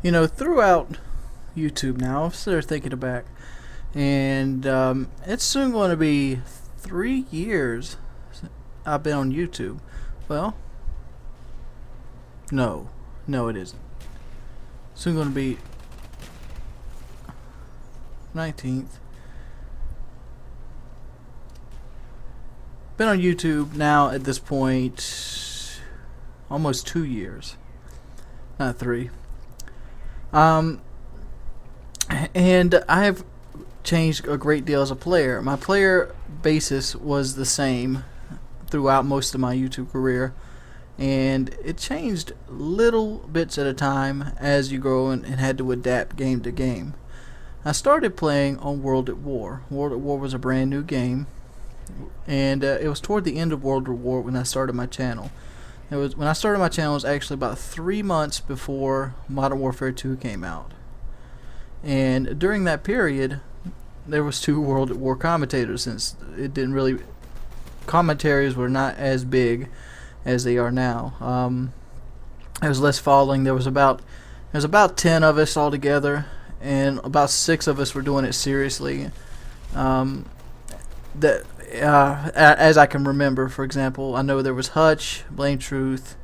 Throughout YouTube now, I'm sort of thinking back, and it's soon going to be 3 years I've been on YouTube. Well, no, it isn't. Soon going to be 19th. Been on YouTube now at this point almost 2 years, not three. Um, and I have changed a great deal as a player. My player basis was the same throughout most of my YouTube career, and it changed little bits at a time as you grow and had to adapt game to game. I started playing on World at War. World at War was a brand new game, and it was toward the end of World at War when I started my channel. It was actually about 3 months before Modern Warfare 2 came out. And during that period, there was two World at War commentators, since it didn't really commentaries were not as big as they are now. There was less following. There was about 10 of us all together, and about 6 of us were doing it seriously. As I can remember, for example, I know there was Hutch, Blame Truth,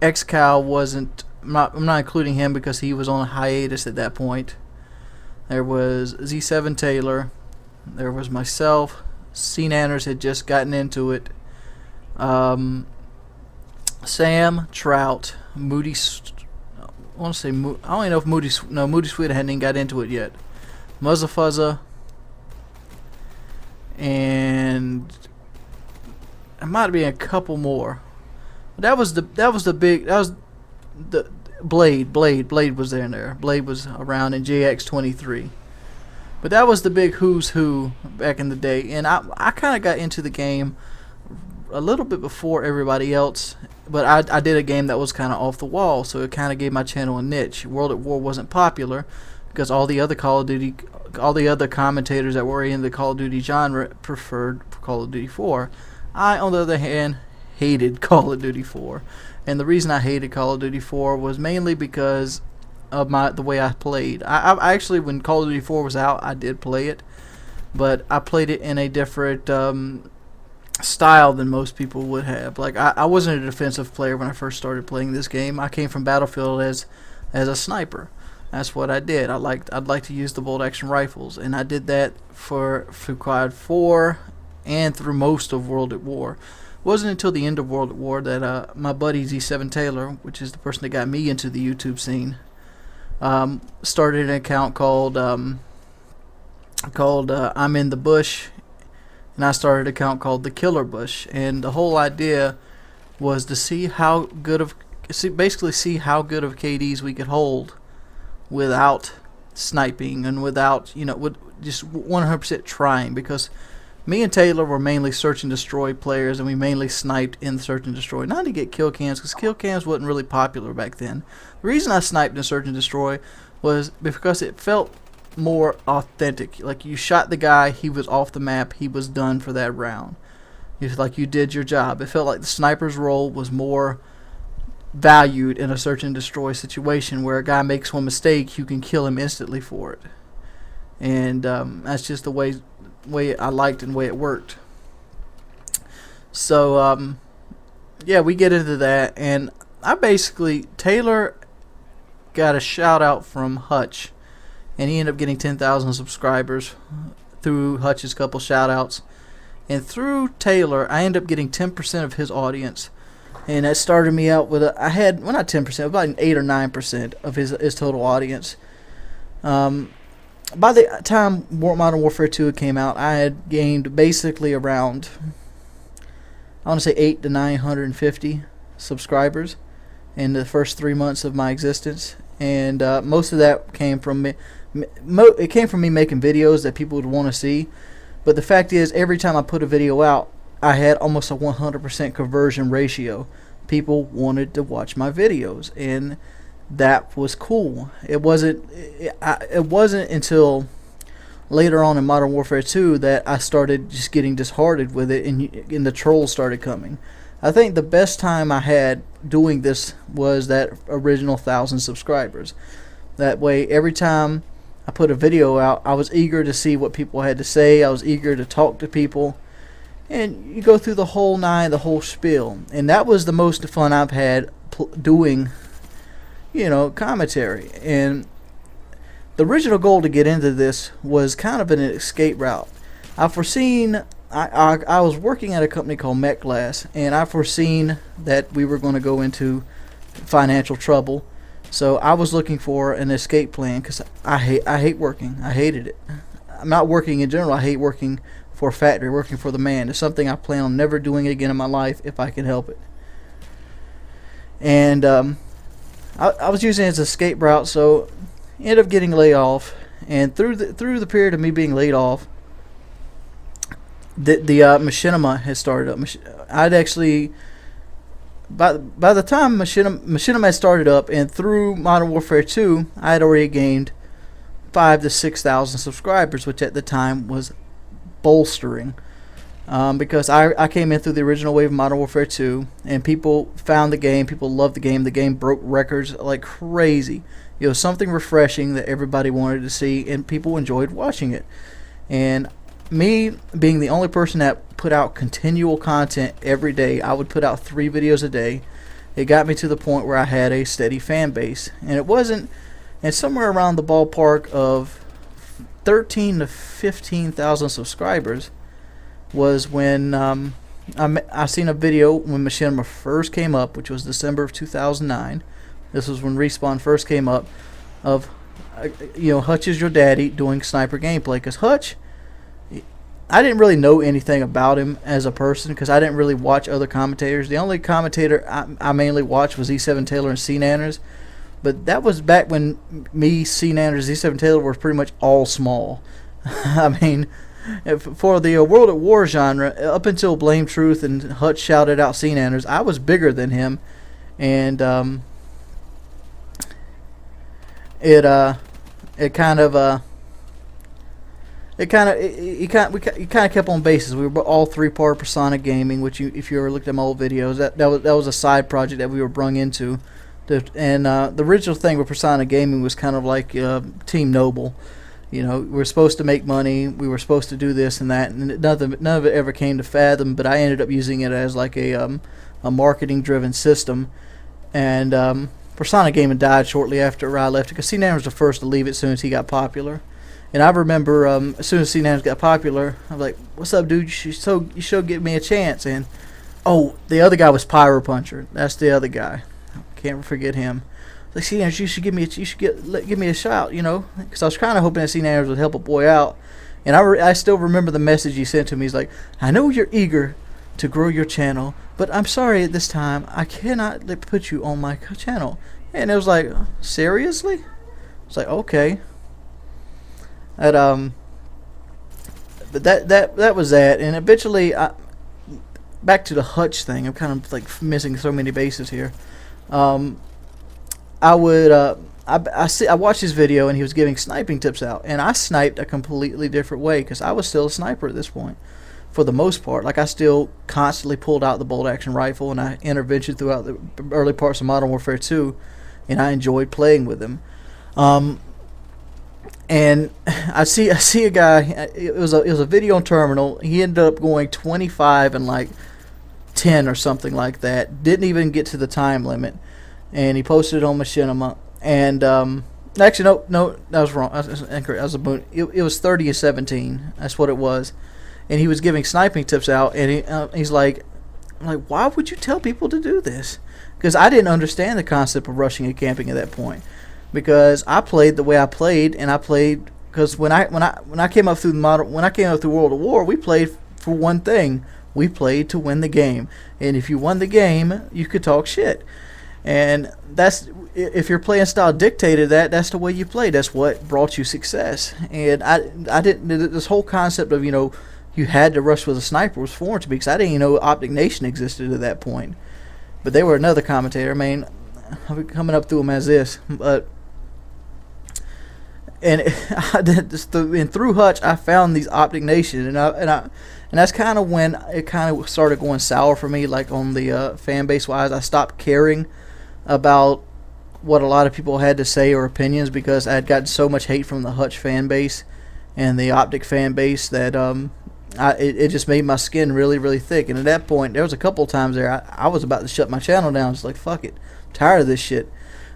XCal wasn't. I'm not including him because he was on a hiatus at that point. There was Z7 Taylor. There was myself. C Nanners had just gotten into it. Sam Trout, Moody. I want to say I don't even know if Moody Sweet hadn't even got into it yet. Muzzafuzza, and it might be a couple more. But that was the Blade was there. Blade was around in JX23. But that was the big who's who back in the day, and I kind of got into the game a little bit before everybody else, but I did a game that was kind of off the wall, so it kind of gave my channel a niche. World at War wasn't popular because all the other commentators that were in the Call of Duty genre preferred Call of Duty 4. I, on the other hand, hated Call of Duty 4, and the reason I hated Call of Duty 4 was mainly because of the way I played. I actually, when Call of Duty 4 was out, I did play it, but I played it in a different style than most people would have. Like, I wasn't a defensive player when I first started playing this game. I came from Battlefield as a sniper. That's what I did. I'd like to use the bolt action rifles, and I did that for Quad 4 and through most of World at War. It wasn't until the end of World at War that my buddy Z7 Taylor, which is the person that got me into the YouTube scene, started an account called I'm in the Bush, and I started an account called the Killer Bush, and the whole idea was to see how good of KDs we could hold without sniping and without with just 100% trying, because me and Taylor were mainly search and destroy players, and we mainly sniped in search and destroy, not to get kill cams, because kill cams wasn't really popular back then. The reason I sniped in search and destroy was because it felt more authentic. Like, you shot the guy, he was off the map, he was done for that round. It's like you did your job. It felt like the sniper's role was more valued in a search and destroy situation, where a guy makes one mistake, you can kill him instantly for it. And that's just the way I liked and the way it worked. So yeah, we get into that, and Taylor got a shout out from Hutch, and he ended up getting 10,000 subscribers through Hutch's couple shout outs, and through Taylor I ended up getting 10% of his audience. And that started me out with I had, well, not 10%, about an 8 or 9% of his total audience. By the time Modern Warfare 2 came out, I had gained basically around, I want to say 8 to 950 subscribers in the first 3 months of my existence, and most of that came from me. It came from me making videos that people would want to see. But the fact is, every time I put a video out, I had almost a 100% conversion ratio. People wanted to watch my videos, and that was cool. It wasn't until later on in Modern Warfare 2 that I started just getting disheartened with it, and the trolls started coming. I think the best time I had doing this was that original 1,000 subscribers. That way, every time I put a video out, I was eager to see what people had to say. I was eager to talk to people. And you go through the whole nine, the whole spiel. And that was the most fun I've had doing, commentary. And the original goal to get into this was kind of an escape route. I was working at a company called Metglass, and I foreseen that we were going to go into financial trouble. So I was looking for an escape plan because I hate working. I hated it. I'm not working in general. I hate working for a factory, working for the man. It's something I plan on never doing again in my life if I can help it. And I was using it as an escape route, so ended up getting laid off. And through the period of me being laid off, the machinima had started up. I'd actually, by the time machinima had started up, and through Modern Warfare 2, I had already gained 5,000 to 6,000 subscribers, which at the time was bolstering, because I came in through the original wave of Modern Warfare 2, and people found the game, people loved the game broke records like crazy. It was something refreshing that everybody wanted to see, and people enjoyed watching it. And me being the only person that put out continual content every day, I would put out 3 videos a day. It got me to the point where I had a steady fan base, and somewhere around the ballpark of 13 to 15,000 subscribers was when I seen a video when Machinima first came up, which was December of 2009. This was when Respawn first came up, of Hutch is your daddy doing sniper gameplay, because Hutch, I didn't really know anything about him as a person because I didn't really watch other commentators. The only commentator I mainly watched was E7 Taylor and C Nanners, but that was back when me, C Nanners, E7 Taylor were pretty much all small. I mean, for the World at War genre, up until Blame Truth and Hutch shouted out C Nanners, I was bigger than him, and it kind of kept on bases. We were all 3 part of Persona Gaming, which if you ever looked at my old videos, that was a side project that we were brung into. And the original thing with Persona Gaming was kind of like Team Noble. We were supposed to make money, we were supposed to do this and that, and none of it ever came to fathom. But I ended up using it as like a marketing-driven system. And Persona Gaming died shortly after I left, because C-Nan was the first to leave it as soon as he got popular. And I remember as soon as C-Nans got popular, I was like, "What's up, dude? You should give me a chance." And the other guy was Pyro Puncher. That's the other guy. Can't forget him. Like, C-Nans, you should give me a shout, because I was kind of hoping that C-Nans would help a boy out. And I still remember the message he sent to me. He's like, "I know you're eager to grow your channel, but I'm sorry at this time I cannot put you on my channel." And it was like, seriously? It's like, okay. But that was that, and eventually, back to the Hutch thing. I'm kind of like missing so many bases here. I watched his video, and he was giving sniping tips out, and I sniped a completely different way because I was still a sniper at this point, for the most part. Like, I still constantly pulled out the bolt action rifle, and I intervention throughout the early parts of Modern Warfare 2, and I enjoyed playing with him. And I see a guy. It was a video on Terminal. He ended up going 25 and like 10 or something like that. Didn't even get to the time limit, and he posted it on Machinima. And actually, no, that was wrong. That was incorrect. It was 30 and 17. That's what it was. And he was giving sniping tips out, and he's like, why would you tell people to do this? Because I didn't understand the concept of rushing and camping at that point. Because I played the way I played, and I played because when I came up through World of War, we played for one thing: we played to win the game. And if you won the game, you could talk shit. And that's, if your playing style dictated that, that's the way you played. That's what brought you success. And I didn't. This whole concept of you had to rush with a sniper was foreign to me, because I didn't even know Optic Nation existed at that point. But they were another commentator. I mean, I'm coming up through them as this, but. And through Hutch, I found these Optic Nation, and that's kind of when it kind of started going sour for me, like on the fan base wise. I stopped caring about what a lot of people had to say or opinions, because I had gotten so much hate from the Hutch fan base and the Optic fan base that it just made my skin really, really thick. And at that point, there was a couple of times there I was about to shut my channel down. It's like, fuck it, I'm tired of this shit.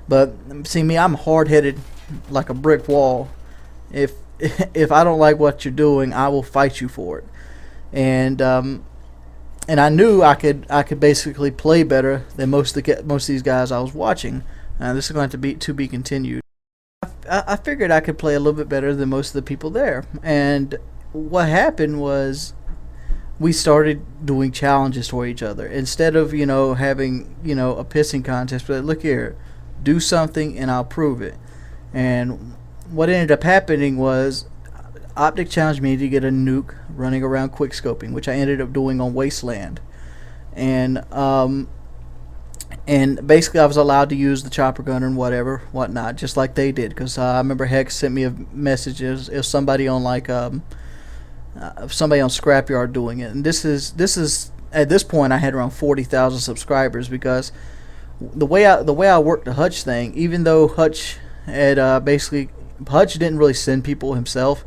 But see me, I'm hard-headed like a brick wall. If I don't like what you're doing, I will fight you for it. And I knew I could basically play better than most of these guys I was watching. This is going to be continued. I figured I could play a little bit better than most of the people there. And what happened was we started doing challenges for each other instead of having a pissing contest. But look here, do something and I'll prove it. And what ended up happening was Optic challenged me to get a nuke running around quickscoping, which I ended up doing on Wasteland. And basically I was allowed to use the chopper gun and whatnot, just like they did. Because I remember Hex sent me a message. It was somebody on somebody on Scrapyard doing it. And this is at this point I had around 40,000 subscribers, because the way I worked the Hutch thing, even though Hutch had Hutch didn't really send people himself,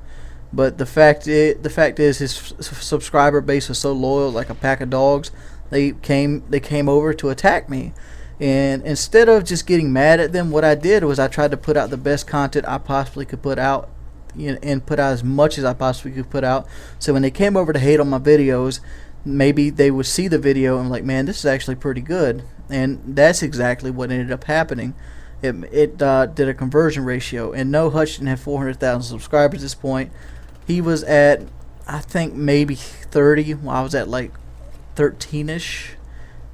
but the fact is his subscriber base was so loyal, like a pack of dogs. They came over to attack me, and instead of just getting mad at them, what I did was I tried to put out the best content I possibly could put out, and put out as much as I possibly could put out. So when they came over to hate on my videos, maybe they would see the video and like, man, this is actually pretty good. And that's exactly what ended up happening. It did a conversion ratio, and no, Hutch didn't have 400,000 subscribers at this point. He was at, I think, maybe 30. Well, I was at like 13ish,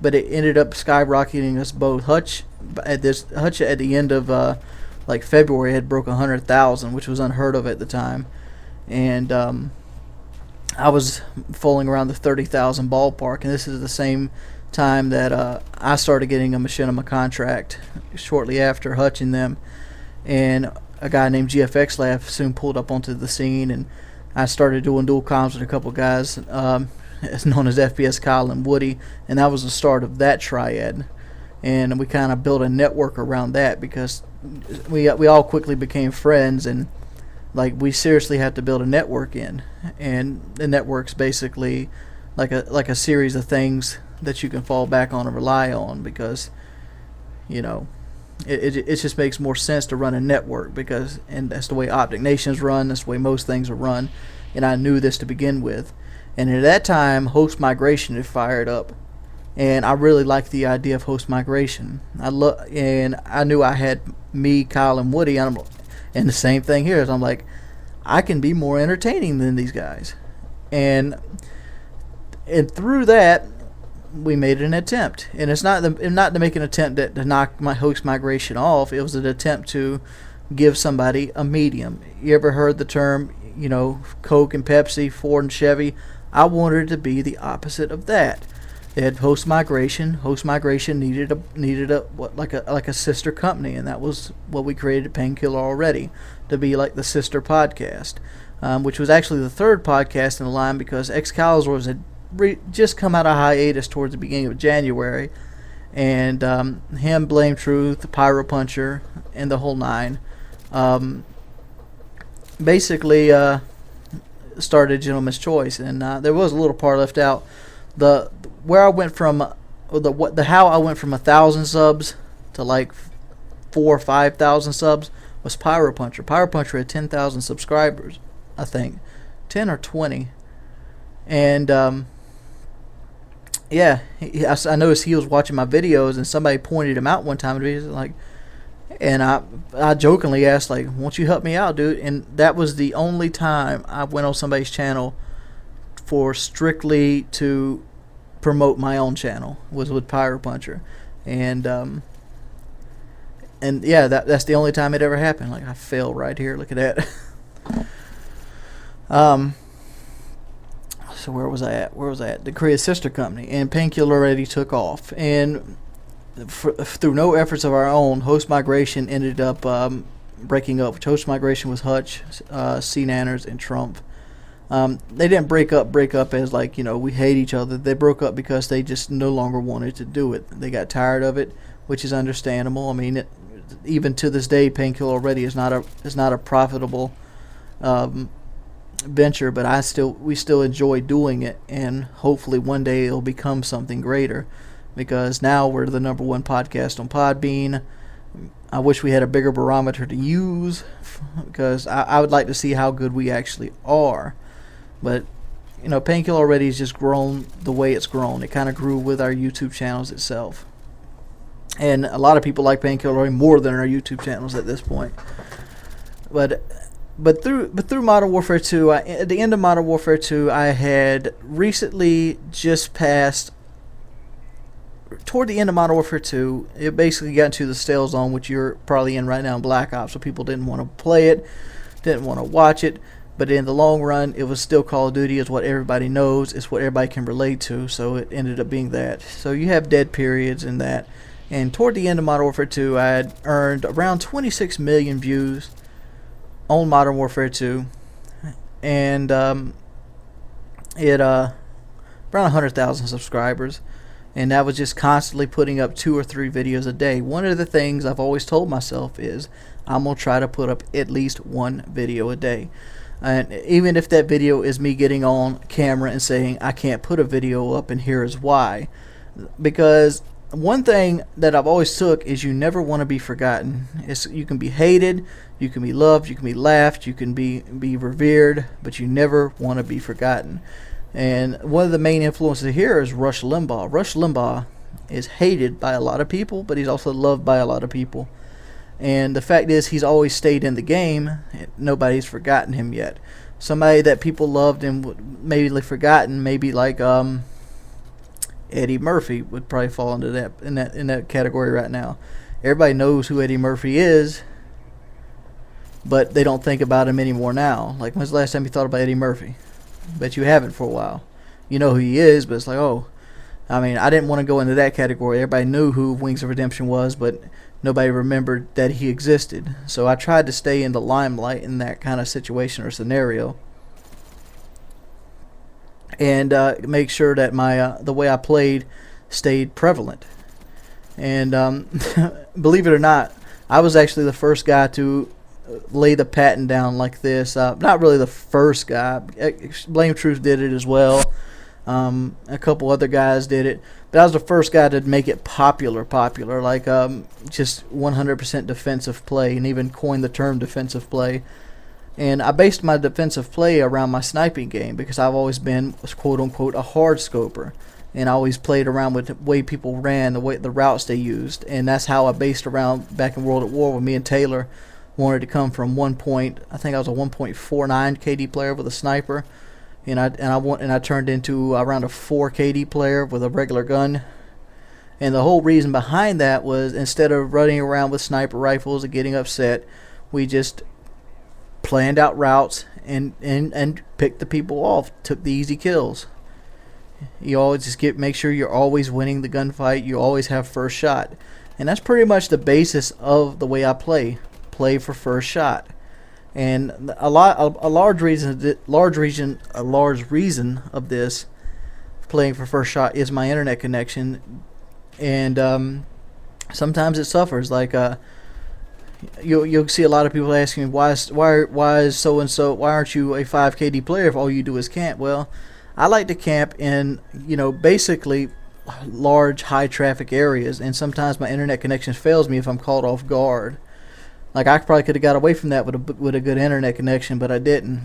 but it ended up skyrocketing us both. Hutch at the end of like February had broke 100,000, which was unheard of at the time, and I was falling around the 30,000 ballpark. And this is the same time that I started getting a machinima contract shortly after Hutch and them, and a guy named GFX Lab soon pulled up onto the scene, and I started doing dual comms with a couple guys known as FPS Kyle and Woody, and that was the start of that triad. And we kind of built a network around that, because we all quickly became friends, and like we seriously had to build a network in. And the network's basically like a series of things that you can fall back on and rely on, because it just makes more sense to run a network, and that's the way Optic Nations run, that's the way most things are run. And I knew this to begin with. And at that time, host migration had fired up, and I really liked the idea of host migration. And I knew I had me, Kyle, and Woody, and the same thing here is I'm like, I can be more entertaining than these guys. And through that, we made an attempt, and it's not to make an attempt to knock my host migration off. It was an attempt to give somebody a medium. You ever heard the term, Coke and Pepsi, Ford and Chevy? I wanted to be the opposite of that. They had host migration. Host migration needed a sister company, and that was what we created Painkiller Already, to be like the sister podcast, which was actually the third podcast in the line, because Excalibur's had just come out of hiatus towards the beginning of January, and him, Blame Truth, Pyro Puncher, and the whole nine basically started Gentleman's Choice. And there was a little part left out. How I went from 1,000 subs to like 4,000 or 5,000 subs was Pyro Puncher. Pyro Puncher had 10,000 subscribers, I think, 10 or 20, and yeah, I noticed he was watching my videos, and somebody pointed him out one time, and he was like, and I jokingly asked, like, won't you help me out, dude? And that was the only time I went on somebody's channel for strictly to promote my own channel, was with Pyro Puncher. And yeah, that's the only time it ever happened. Like, I fell right here, look at that. So where was I at? To create a sister company, and Painkiller Already took off. And through no efforts of our own, host migration ended up breaking up. Host migration was Hutch, C Nanners, and Trump. They didn't break up as like, we hate each other. They broke up because they just no longer wanted to do it. They got tired of it, which is understandable. I mean, even to this day, Painkiller Already is not a profitable venture, but we still enjoy doing it, and hopefully one day it'll become something greater, because now we're the #1 podcast on Podbean. I wish we had a bigger barometer to use, because I would like to see how good we actually are. But Painkiller Already has just grown the way it's grown. It kind of grew with our YouTube channels itself, and a lot of people like Painkiller Already more than our YouTube channels at this point. But through Modern Warfare 2, at the end of Modern Warfare 2, I had recently just passed. Toward the end of Modern Warfare 2, it basically got into the stale zone, which you're probably in right now in Black Ops. So people didn't want to play it, didn't want to watch it. But in the long run, it was still Call of Duty. It's what everybody knows. It's what everybody can relate to. So it ended up being that. So you have dead periods in that. And toward the end of Modern Warfare 2, I had earned around 26 million views on Modern Warfare 2, and around 100,000 subscribers, and I was just constantly putting up 2 or 3 videos a day. One of the things I've always told myself is I'm gonna try to put up at least 1 video a day, and even if that video is me getting on camera and saying I can't put a video up and here's why, because one thing that I've always took is you never want to be forgotten. You can be hated, you can be loved, you can be laughed, you can be revered, but you never want to be forgotten. And one of the main influences here is Rush Limbaugh. Rush Limbaugh is hated by a lot of people, but he's also loved by a lot of people. And the fact is, he's always stayed in the game. Nobody's forgotten him yet. Somebody that people loved and maybe forgotten, maybe like Eddie Murphy would probably fall into that in that category right now. Everybody knows who Eddie Murphy is, but they don't think about him anymore now. Like, when's the last time you thought about Eddie Murphy? Bet you haven't for a while. You know who he is, but it's like, oh, I mean, I didn't want to go into that category. Everybody knew who Wings of Redemption was, but nobody remembered that he existed. So I tried to stay in the limelight in that kind of situation or scenario, and make sure that my the way I played stayed prevalent. And believe it or not, I was actually the first guy to lay the patent down like this. Not really the first guy. Blame Truth did it as well. A couple other guys did it, but I was the first guy to make it popular, like just 100% defensive play, and even coined the term defensive play. And I based my defensive play around my sniping game, because I've always been, quote unquote, a hard scoper, and I always played around with the way people ran, the routes they used, and that's how I based around back in World at War when me and Taylor wanted to come from I think I was a 1.49 KD player with a sniper, and I turned into around a 4 KD player with a regular gun. And the whole reason behind that was, instead of running around with sniper rifles and getting upset, we just planned out routes and picked the people off, took the easy kills. You always just make sure you're always winning the gunfight. You always have first shot, and that's pretty much the basis of the way I play for first shot. And a large reason of this playing for first shot is my internet connection, and sometimes it suffers. Like you'll see a lot of people asking me, why is so and so, why aren't you a 5 KD player if all you do is camp? Well, I like to camp in basically large high traffic areas, and sometimes my internet connection fails me if I'm caught off guard. Like, I probably could have got away from that with a good internet connection, but I didn't.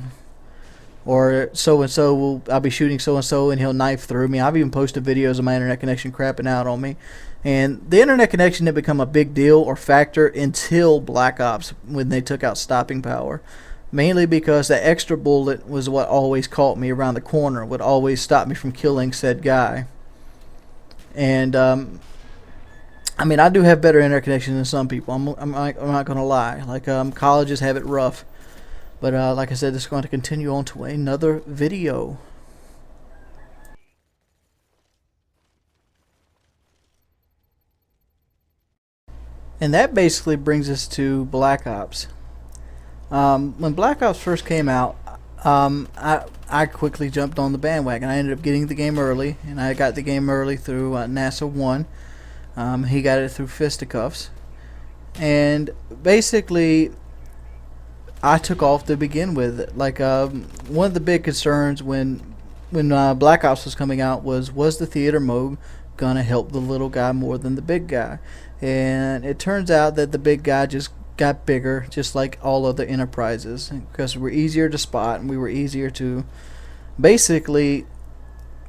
Or so and so I'll be shooting so and so and he'll knife through me. I've even posted videos of my internet connection crapping out on me. And the internet connection didn't become a big deal or factor until Black Ops, when they took out stopping power. Mainly because that extra bullet was what always caught me around the corner, would always stop me from killing said guy. And I mean, I do have better internet connection than some people. I'm not gonna lie. Like, colleges have it rough. But like I said, this is going to continue on to another video. And that basically brings us to Black Ops. When Black Ops first came out, I quickly jumped on the bandwagon. I ended up getting the game early, and I got the game early through NASA 1. He got it through Fisticuffs. And basically, I took off to begin with. Like, one of the big concerns when Black Ops was coming out was the theater mode gonna help the little guy more than the big guy? And it turns out that the big guy just got bigger, just like all other enterprises, because we're easier to spot and we were easier to basically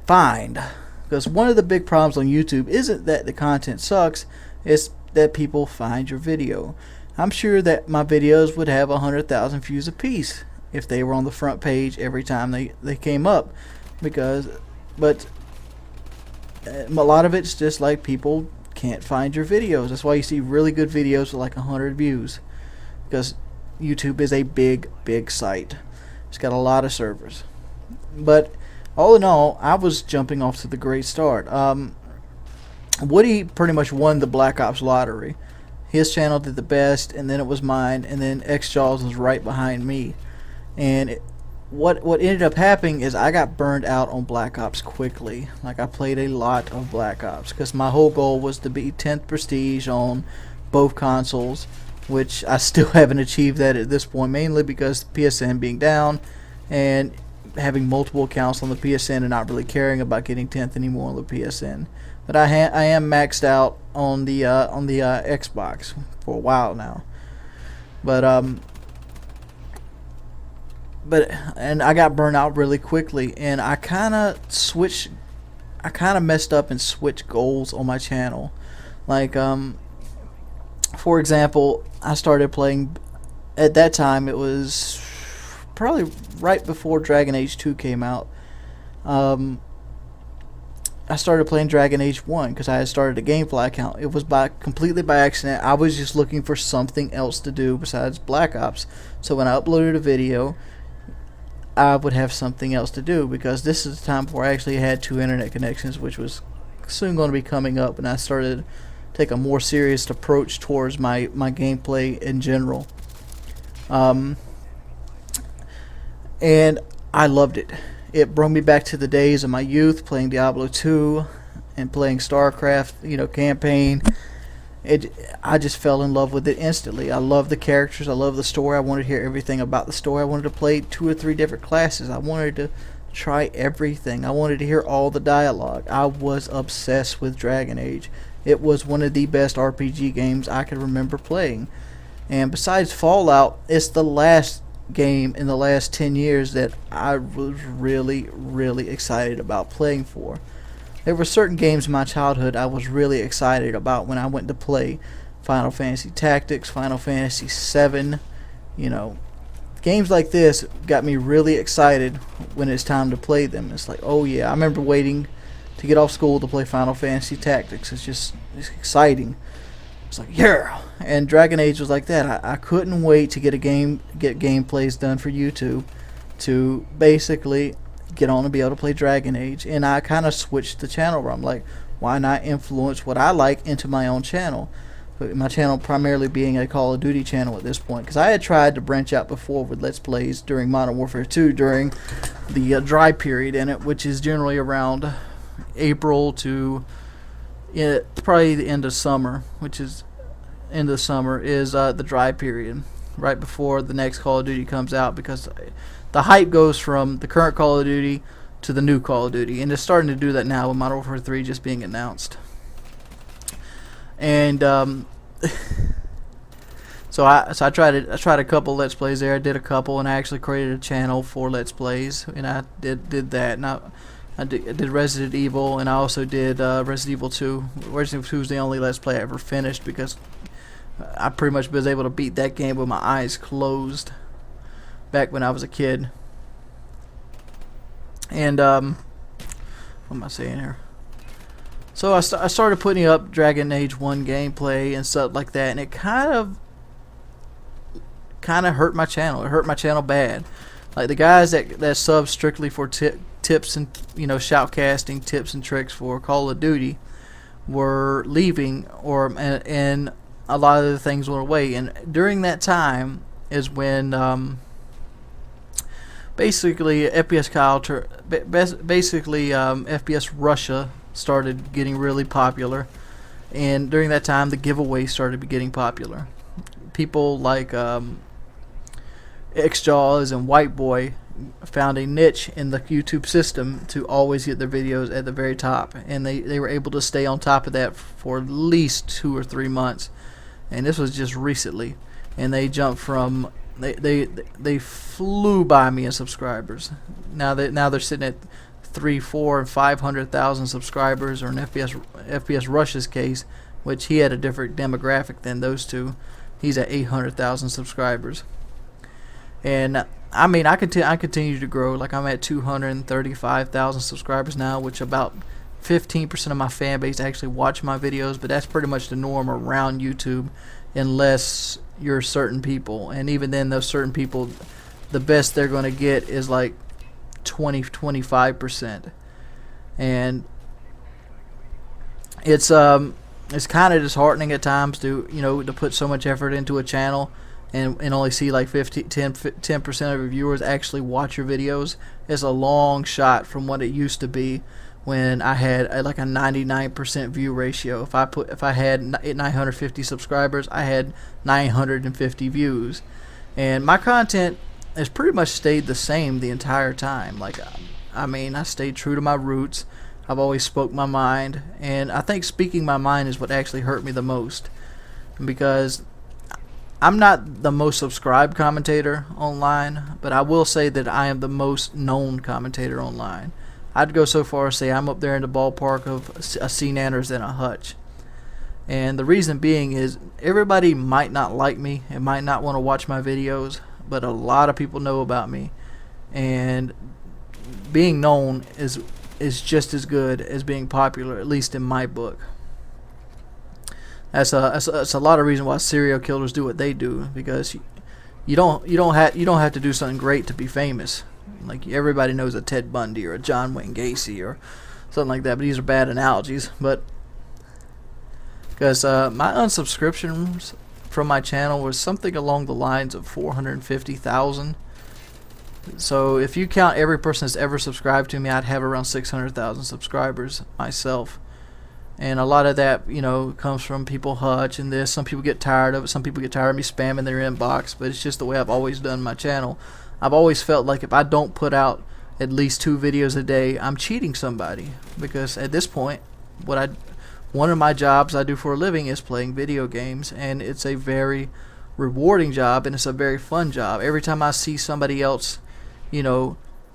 find. Because one of the big problems on YouTube isn't that the content sucks, it's that people find your video. I'm sure that my videos would have 100,000 views apiece if they were on the front page every time they came up, but a lot of it's just like people can't find your videos. That's why you see really good videos with like 100 views, because YouTube is a big site. It's got a lot of servers. But all in all, I was jumping off to the great start. Woody pretty much won the Black Ops lottery. His channel did the best, and then it was mine, and then X-Jaws was right behind me. And what ended up happening is I got burned out on Black Ops quickly. Like, I played a lot of Black Ops because my whole goal was to be 10th prestige on both consoles, which I still haven't achieved that at this point, mainly because PSN being down and having multiple accounts on the PSN and not really caring about getting 10th anymore on the PSN. But I am maxed out on the Xbox for a while now. And I got burned out really quickly, and I kind of messed up and switched goals on my channel. Like, for example, I started playing, at that time it was probably right before Dragon Age 2 came out. I started playing Dragon Age 1 because I had started a Gamefly account. It was completely by accident. I was just looking for something else to do besides Black Ops. So when I uploaded a video, I would have something else to do, because this is the time before I actually had 2 internet connections, which was soon going to be coming up, and I started to take a more serious approach towards my gameplay in general. And I loved it. It brought me back to the days of my youth, playing Diablo 2 and playing StarCraft, campaign. I just fell in love with it instantly. I love the characters. I love the story. I wanted to hear everything about the story. I wanted to play 2 or 3 different classes. I wanted to try everything. I wanted to hear all the dialogue. I was obsessed with Dragon Age. It was one of the best RPG games I could remember playing. And besides Fallout, it's the last game in the last 10 years that I was really excited about playing for. There were certain games in my childhood I was really excited about when I went to play. Final Fantasy Tactics, Final Fantasy VII, games like this got me really excited when it's time to play them. It's like, oh yeah, I remember waiting to get off school to play Final Fantasy Tactics. It's exciting. It's like, yeah. And Dragon Age was like that. I couldn't wait to get gameplays done for YouTube to basically get on and be able to play Dragon Age. And I kind of switched the channel where I'm like, why not influence what I like into my own channel? But my channel primarily being a Call of Duty channel at this point, because I had tried to branch out before with Let's Plays during Modern Warfare 2 during the dry period in it, which is generally around April to probably the end of summer, which is end of summer is the dry period, right before the next Call of Duty comes out, because the hype goes from the current Call of Duty to the new Call of Duty, and it's starting to do that now with Modern Warfare 3 just being announced. And so I tried a couple Let's Plays there. I did a couple, and I actually created a channel for Let's Plays, and I did that. And I did Resident Evil, and I also did Resident Evil 2. Resident Evil 2 is the only Let's Play I ever finished, because I pretty much was able to beat that game with my eyes closed back when I was a kid. And what am I saying here? So I started putting up Dragon Age 1 gameplay and stuff like that, and it kind of hurt my channel. It hurt my channel bad. Like, the guys that sub strictly for tips and shoutcasting tips and tricks for Call of Duty were leaving, and a lot of the things went away. And during that time is when basically FPS FPS Russia started getting really popular, and during that time the giveaways started getting popular. people like Xjaws and White Boy found a niche in the YouTube system to always get their videos at the very top, and they were able to stay on top of that for at least 2 or 3 months. And this was just recently, and they jumped from they flew by me in subscribers. Now they're sitting at 3, 4, and 500,000 subscribers, or in FPS Rush's case, which he had a different demographic than those two. He's at 800,000 subscribers. And I mean, I continue to grow. Like, I'm at 235,000 subscribers now, which about 15% of my fan base actually watch my videos, but that's pretty much the norm around YouTube, unless you're certain people. And even then, those certain people, the best they're going to get is like 25%. And it's kind of disheartening at times to put so much effort into a channel and only see like 10% of your viewers actually watch your videos. It's a long shot from what it used to be when I had like a 99% view ratio. If I had 950 subscribers, I had 950 views, and my content has pretty much stayed the same the entire time. Like, I mean, I stayed true to my roots. I've always spoke my mind, and I think speaking my mind is what actually hurt me the most, because I'm not the most subscribed commentator online, but I will say that I am the most known commentator online. I'd go so far as say I'm up there in the ballpark of a C. Nanners and a Hutch. And the reason being is everybody might not like me and might not want to watch my videos, but a lot of people know about me. And being known is just as good as being popular, at least in my book. That's a lot of reason why serial killers do what they do, because you don't have to do something great to be famous. Like, everybody knows a Ted Bundy or a John Wayne Gacy or something like that, but these are bad analogies. But because my unsubscriptions from my channel was something along the lines of 450,000. So if you count every person that's ever subscribed to me, I'd have around 600,000 subscribers myself. And a lot of that, comes from people Hutch and this. Some people get tired of it. Some people get tired of me spamming their inbox. But it's just the way I've always done my channel. I've always felt like if I don't put out at least 2 videos a day, I'm cheating somebody. Because at this point, one of my jobs I do for a living is playing video games. And it's a very rewarding job, and it's a very fun job. Every time I see somebody else,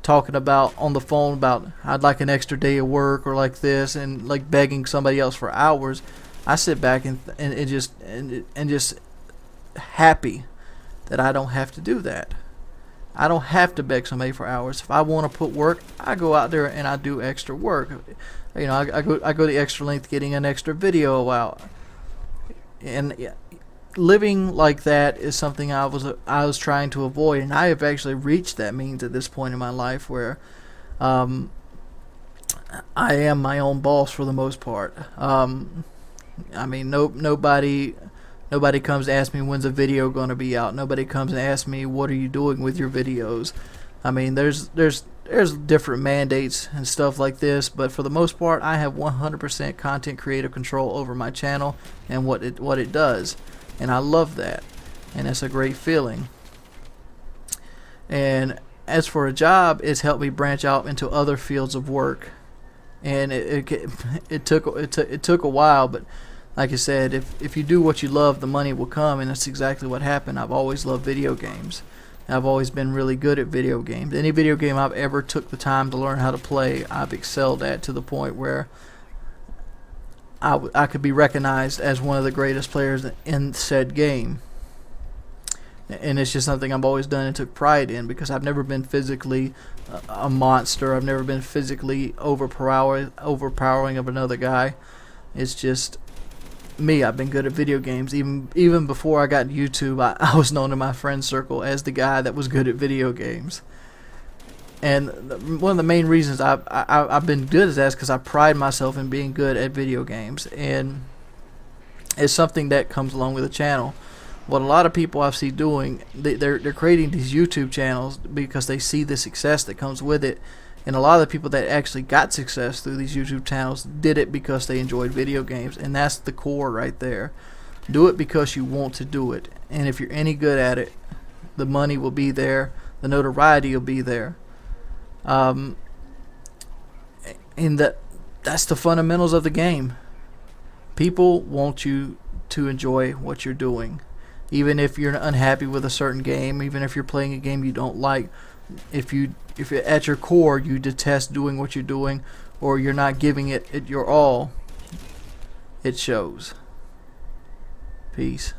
talking about on the phone about I'd like an extra day of work or like this, and like begging somebody else for hours, I sit back and just happy that I don't have to do that. I don't have to beg somebody for hours. If I want to put work, I go out there and I do extra work. I go the extra length getting an extra video out. And living like that is something I was trying to avoid, and I have actually reached that means at this point in my life where I am my own boss for the most part. I mean, nobody comes to ask me when's a video going to be out. Nobody comes and asks me what are you doing with your videos. I mean, there's different mandates and stuff like this, but for the most part, I have 100% content creative control over my channel and what it does. And I love that, and it's a great feeling. And as for a job, it's helped me branch out into other fields of work, and it took a while, but like I said, if you do what you love, the money will come, and that's exactly what happened. I've always loved video games. I've always been really good at video games. Any video game I've ever took the time to learn how to play, I've excelled at, to the point where I could be recognized as one of the greatest players in said game. And it's just something I've always done and took pride in, because I've never been physically a monster. I've never been physically overpowering of another guy. It's just me. I've been good at video games. Even before I got YouTube, I was known in my friend circle as the guy that was good at video games. And one of the main reasons I've been good at that is because I pride myself in being good at video games, and it's something that comes along with the channel. What a lot of people I see doing, they're creating these YouTube channels because they see the success that comes with it, and a lot of the people that actually got success through these YouTube channels did it because they enjoyed video games, and that's the core right there. Do it because you want to do it. And if you're any good at it, the money will be there. The notoriety will be there. And that's the fundamentals of the game. People want you to enjoy what you're doing. Even if you're unhappy with a certain game, even if you're playing a game you don't like, if at your core you detest doing what you're doing, or you're not giving it your all, it shows. Peace.